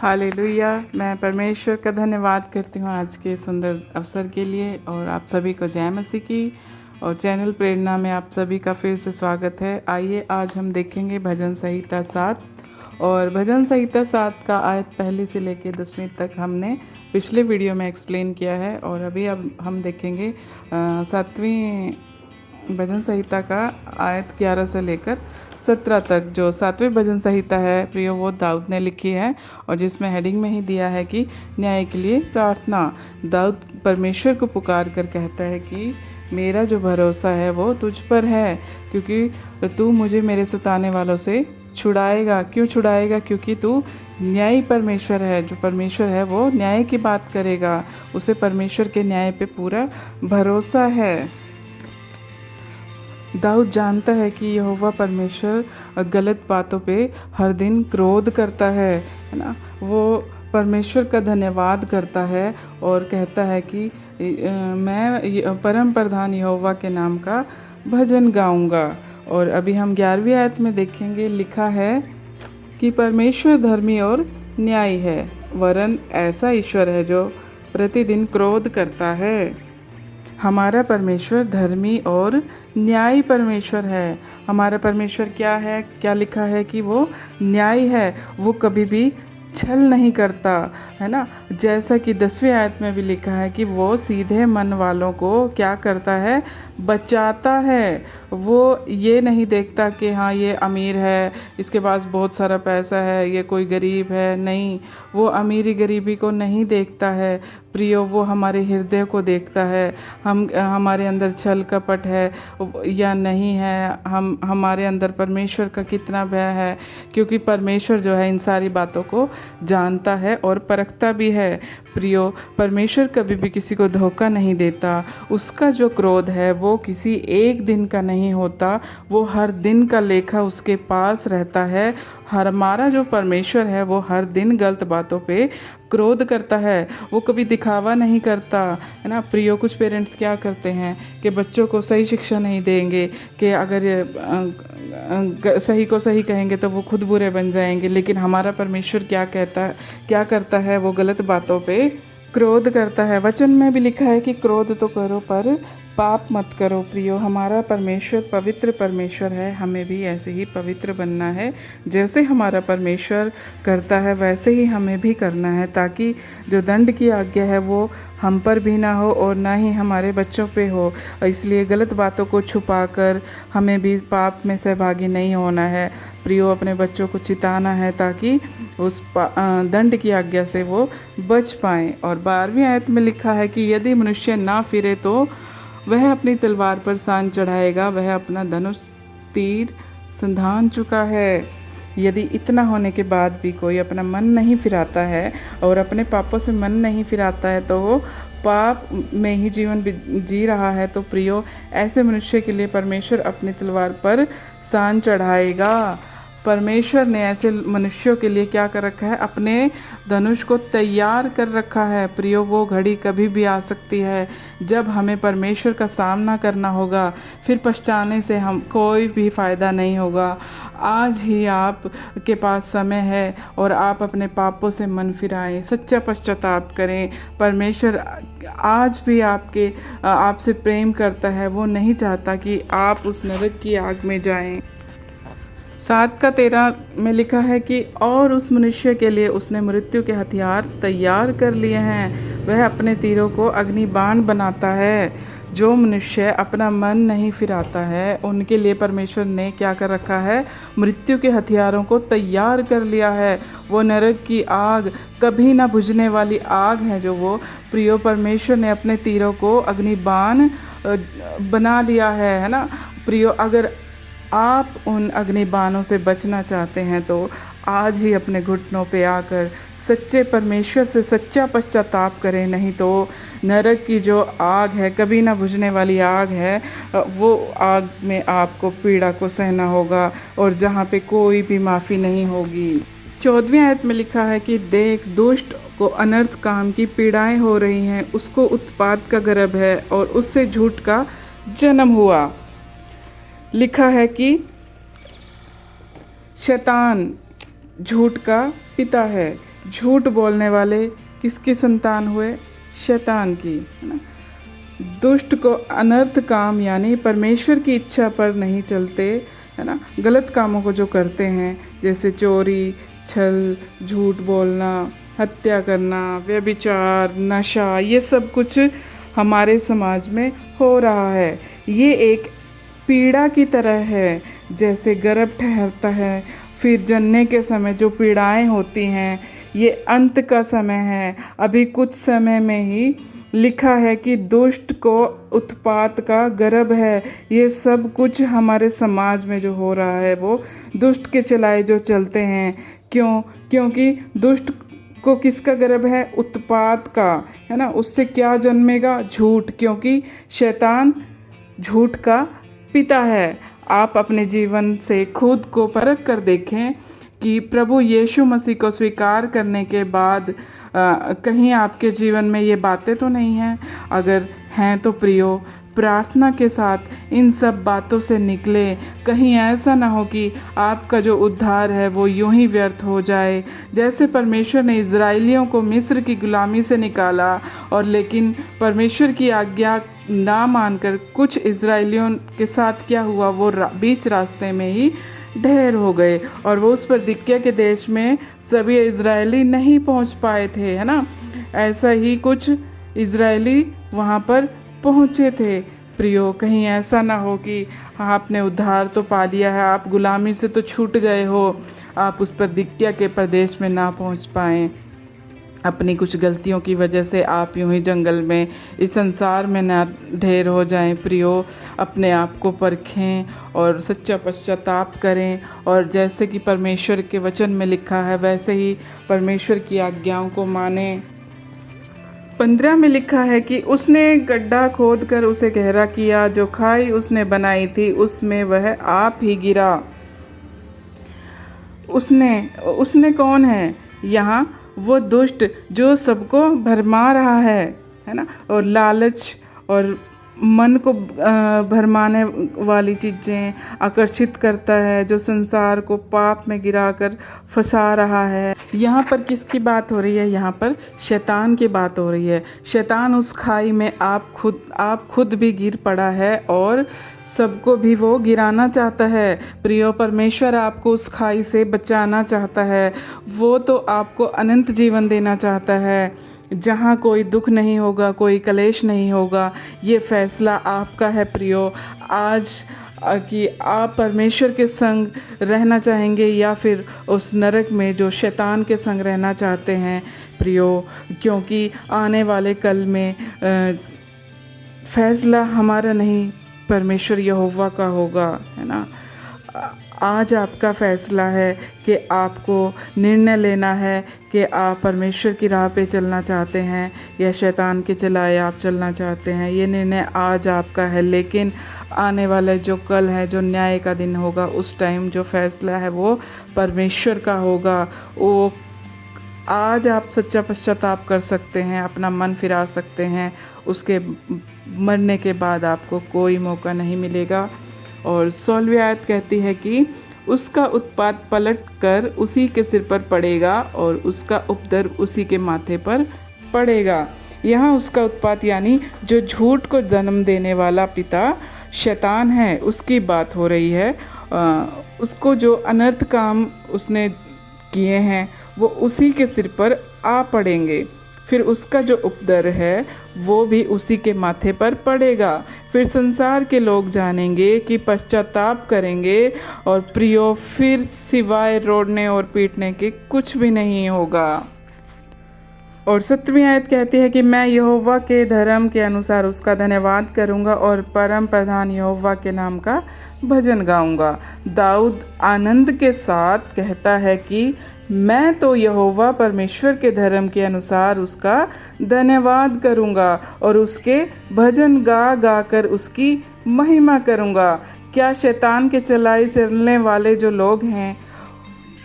Hallelujah. मैं परमेश्वर का धन्यवाद करती हूँ आज के सुंदर अवसर के लिए और आप सभी को जय मसीह की। और चैनल प्रेरणा में आप सभी का फिर से स्वागत है। आइए आज हम देखेंगे भजन संहिता 7 और भजन संहिता 7 का आयत पहली से लेकर 10वीं तक हमने पिछले वीडियो में एक्सप्लेन किया है। और अभी अब हम देखेंगे 7वीं भजन संहिता का आयत 11 से लेकर 17 तक। जो 7वीं भजन संहिता है प्रियो वो दाऊद ने लिखी है और जिसमें हेडिंग में ही दिया है कि न्याय के लिए प्रार्थना। दाऊद परमेश्वर को पुकार कर कहता है कि मेरा जो भरोसा है वो तुझ पर है, क्योंकि तू मुझे मेरे सताने वालों से छुड़ाएगा। क्यों छुड़ाएगा? क्योंकि तू न्यायी परमेश्वर है। जो परमेश्वर है वो न्याय की बात करेगा, उसे परमेश्वर के न्याय पे पूरा भरोसा है। दाऊद जानता है कि यहोवा परमेश्वर गलत बातों पे हर दिन क्रोध करता है ना। वो परमेश्वर का धन्यवाद करता है और कहता है कि मैं परम प्रधान यहोवा के नाम का भजन गाऊंगा। और अभी हम 11वीं आयत में देखेंगे, लिखा है कि परमेश्वर धर्मी और न्यायी है, वरन ऐसा ईश्वर है जो प्रतिदिन क्रोध करता है। हमारा परमेश्वर धर्मी और न्यायी परमेश्वर है। हमारा परमेश्वर क्या है? क्या लिखा है कि वो न्यायी है, वो कभी भी छल नहीं करता है ना। जैसा कि 10वीं आयत में भी लिखा है कि वो सीधे मन वालों को क्या करता है? बचाता है। वो ये नहीं देखता कि हाँ ये अमीर है, इसके पास बहुत सारा पैसा है, ये कोई गरीब है। नहीं, वो अमीरी गरीबी को नहीं देखता है प्रियो, वो हमारे हृदय को देखता है। हमारे अंदर छल कपट है या नहीं है, हमारे अंदर परमेश्वर का कितना भय है, क्योंकि परमेश्वर जो है इन सारी बातों को जानता है और परखता भी है। प्रियो, परमेश्वर कभी भी किसी को धोखा नहीं देता। उसका जो क्रोध है वो किसी एक दिन का नहीं होता, वो हर दिन का लेखा उसके पास रहता है। हमारा जो परमेश्वर है वो हर दिन गलत बातों पे क्रोध करता है, वो कभी दिखावा नहीं करता है ना। प्रियो, कुछ पेरेंट्स क्या करते हैं कि बच्चों को सही शिक्षा नहीं देंगे, कि अगर सही को सही कहेंगे तो वो खुद बुरे बन जाएंगे। लेकिन हमारा परमेश्वर क्या करता है? वो गलत बातों पे क्रोध करता है। वचन में भी लिखा है कि क्रोध तो करो पर पाप मत करो। प्रियो, हमारा परमेश्वर पवित्र परमेश्वर है, हमें भी ऐसे ही पवित्र बनना है। जैसे हमारा परमेश्वर करता है वैसे ही हमें भी करना है, ताकि जो दंड की आज्ञा है वो हम पर भी ना हो और ना ही हमारे बच्चों पे हो। इसलिए गलत बातों को छुपाकर हमें भी पाप में सहभागी नहीं होना है। प्रियो, अपने बच्चों को चिताना है ताकि उस दंड की आज्ञा से वो बच पाएँ। और 12वीं आयत में लिखा है कि यदि मनुष्य ना फिरे तो वह अपनी तलवार पर सान चढ़ाएगा, वह अपना धनुष तीर संधान चुका है। यदि इतना होने के बाद भी कोई अपना मन नहीं फिराता है और अपने पापों से मन नहीं फिराता है तो वो पाप में ही जीवन जी रहा है। तो प्रियो, ऐसे मनुष्य के लिए परमेश्वर अपनी तलवार पर सान चढ़ाएगा। परमेश्वर ने ऐसे मनुष्यों के लिए क्या कर रखा है? अपने धनुष को तैयार कर रखा है। प्रियो, वो घड़ी कभी भी आ सकती है जब हमें परमेश्वर का सामना करना होगा। फिर पछताने से हम कोई भी फ़ायदा नहीं होगा। आज ही आप के पास समय है और आप अपने पापों से मन फिराएं, सच्चा पश्चाताप करें। परमेश्वर आज भी आपसे प्रेम करता है, वो नहीं चाहता कि आप उस नरक की आग में जाएं। 7:13 में लिखा है कि और उस मनुष्य के लिए उसने मृत्यु के हथियार तैयार कर लिए हैं, वह अपने तीरों को अग्निबाण बनाता है। जो मनुष्य अपना मन नहीं फिराता है उनके लिए परमेश्वर ने क्या कर रखा है? मृत्यु के हथियारों को तैयार कर लिया है। वो नरक की आग, कभी ना बुझने वाली आग है जो वो प्रियो परमेश्वर ने अपने तीरों को अग्निबाण बना लिया है ना। प्रियो, अगर आप उन अग्निबाणों से बचना चाहते हैं तो आज ही अपने घुटनों पे आकर सच्चे परमेश्वर से सच्चा पश्चाताप करें, नहीं तो नरक की जो आग है, कभी ना बुझने वाली आग है, वो आग में आपको पीड़ा को सहना होगा और जहाँ पे कोई भी माफ़ी नहीं होगी। 14वीं आयत में लिखा है कि देख, दुष्ट को अनर्थ काम की पीड़ाएं हो रही हैं, उसको उत्पात का गर्भ है और उससे झूठ का जन्म हुआ। लिखा है कि शैतान झूठ का पिता है। झूठ बोलने वाले किसकी संतान हुए? शैतान की, है ना। दुष्ट को अनर्थ काम यानी परमेश्वर की इच्छा पर नहीं चलते, है ना, गलत कामों को जो करते हैं, जैसे चोरी, छल, झूठ बोलना, हत्या करना, व्यभिचार, नशा, ये सब कुछ हमारे समाज में हो रहा है। ये एक पीड़ा की तरह है, जैसे गर्भ ठहरता है, फिर जनने के समय जो पीड़ाएं होती हैं, ये अंत का समय है। अभी कुछ समय में ही लिखा है कि दुष्ट को उत्पात का गर्भ है। ये सब कुछ हमारे समाज में जो हो रहा है वो दुष्ट के चलाए जो चलते हैं। क्यों? क्योंकि दुष्ट को किसका गर्भ है? उत्पात का, है ना। उससे क्या जन्मेगा? झूठ, क्योंकि शैतान झूठ का पिता है। आप अपने जीवन से खुद को परख कर देखें कि प्रभु यीशु मसीह को स्वीकार करने के बाद कहीं आपके जीवन में ये बातें तो नहीं हैं। अगर हैं तो प्रियो, प्रार्थना के साथ इन सब बातों से निकले। कहीं ऐसा ना हो कि आपका जो उद्धार है वो यूं ही व्यर्थ हो जाए। जैसे परमेश्वर ने इज़राइलियों को मिस्र की गुलामी से निकाला, और लेकिन परमेश्वर की आज्ञा ना मानकर कुछ इज़राइलियों के साथ क्या हुआ? वो बीच रास्ते में ही ढेर हो गए, और वो उस प्रतिज्ञा के देश में सभी इज़राइली नहीं पहुंच पाए थे, है ना। ऐसा ही कुछ इज़राइली वहाँ पर पहुँचे थे। प्रियो, कहीं ऐसा ना हो कि आपने उद्धार तो पा लिया है, आप गुलामी से तो छूट गए हो, आप उस प्रतिज्ञा के प्रदेश में ना पहुँच पाएँ। अपनी कुछ गलतियों की वजह से आप यूं ही जंगल में, इस संसार में ना ढेर हो जाएं। प्रियो, अपने आप को परखें और सच्चा पश्चाताप करें, और जैसे कि परमेश्वर के वचन में लिखा है वैसे ही परमेश्वर की आज्ञाओं को मानें। 15 में लिखा है कि उसने गड्ढा खोद कर उसे गहरा किया, जो खाई उसने बनाई थी उसमें वह आप ही गिरा। उसने कौन है? यहाँ वो दुष्ट जो सबको भरमा रहा है ना, और लालच और मन को भरमाने वाली चीज़ें आकर्षित करता है, जो संसार को पाप में गिराकर फंसा रहा है। यहाँ पर किसकी बात हो रही है? यहाँ पर शैतान की बात हो रही है। शैतान उस खाई में आप खुद भी गिर पड़ा है, और सबको भी वो गिराना चाहता है। प्रियो, परमेश्वर आपको उस खाई से बचाना चाहता है। वो तो आपको अनंत जीवन देना चाहता है, जहाँ कोई दुख नहीं होगा, कोई कलेश नहीं होगा। ये फैसला आपका है प्रियो, आज कि आप परमेश्वर के संग रहना चाहेंगे या फिर उस नरक में जो शैतान के संग रहना चाहते हैं। प्रियो, क्योंकि आने वाले कल में फैसला हमारा नहीं, परमेश्वर यहोवा का होगा, है ना। आज आपका फ़ैसला है कि आपको निर्णय लेना है कि आप परमेश्वर की राह पे चलना चाहते हैं या शैतान के चलाए आप चलना चाहते हैं। ये निर्णय आज आपका है, लेकिन आने वाला जो कल है, जो न्याय का दिन होगा, उस टाइम जो फ़ैसला है वो परमेश्वर का होगा। वो आज आप सच्चा पश्चाताप कर सकते हैं, अपना मन फिरा सकते हैं, उसके मरने के बाद आपको कोई मौका नहीं मिलेगा। और 16वीं आयत कहती है कि उसका उत्पात पलट कर उसी के सिर पर पड़ेगा और उसका उपद्रव उसी के माथे पर पड़ेगा। यहाँ उसका उत्पात यानी जो झूठ को जन्म देने वाला पिता शैतान है, उसकी बात हो रही है। उसको जो अनर्थ काम उसने किए हैं वो उसी के सिर पर आ पड़ेंगे। फिर उसका जो उपद्रव है वो भी उसी के माथे पर पड़ेगा। फिर संसार के लोग जानेंगे कि पश्चाताप करेंगे, और प्रियो, फिर सिवाय रोड़ने और पीटने के कुछ भी नहीं होगा। और 7वीं आयत कहती है कि मैं यहोवा के धर्म के अनुसार उसका धन्यवाद करूंगा और परम प्रधान यहोवा के नाम का भजन गाऊंगा। दाऊद आनंद के साथ कहता है कि मैं तो यहोवा परमेश्वर के धर्म के अनुसार उसका धन्यवाद करूंगा और उसके भजन गा गा कर उसकी महिमा करूंगा। क्या शैतान के चलाए चलने वाले जो लोग हैं,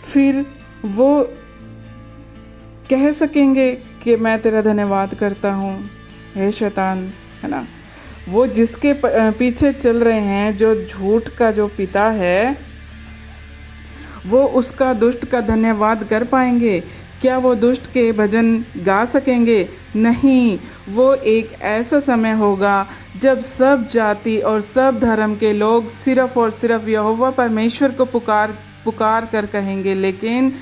फिर वो कह सकेंगे कि मैं तेरा धन्यवाद करता हूँ हे शैतान, है ना। वो जिसके पीछे चल रहे हैं, जो झूठ का जो पिता है, वो उसका दुष्ट का धन्यवाद कर पाएंगे? क्या वो दुष्ट के भजन गा सकेंगे? नहीं, वो एक ऐसा समय होगा जब सब जाति और सब धर्म के लोग सिर्फ़ और सिर्फ़ यहोवा परमेश्वर को पुकार पुकार कर कहेंगे, लेकिन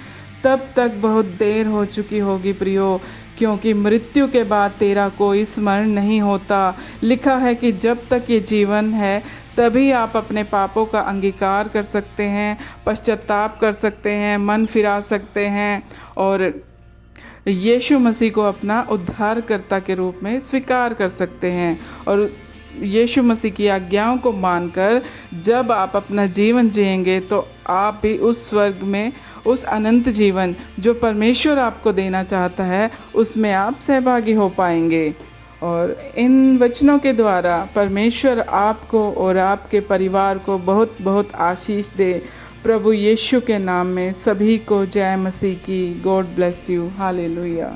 तब तक बहुत देर हो चुकी होगी प्रियो, क्योंकि मृत्यु के बाद तेरा कोई स्मरण नहीं होता। लिखा है कि जब तक ये जीवन है तभी आप अपने पापों का अंगीकार कर सकते हैं, पश्चाताप कर सकते हैं, मन फिरा सकते हैं और यीशु मसीह को अपना उद्धारकर्ता के रूप में स्वीकार कर सकते हैं। और यीशु मसीह की आज्ञाओं को मानकर जब आप अपना जीवन जिएंगे तो आप भी उस स्वर्ग में, उस अनंत जीवन जो परमेश्वर आपको देना चाहता है, उसमें आप सहभागी हो पाएंगे। और इन वचनों के द्वारा परमेश्वर आपको और आपके परिवार को बहुत बहुत आशीष दे। प्रभु यीशु के नाम में सभी को जय मसीह की। God bless you. हालेलुया।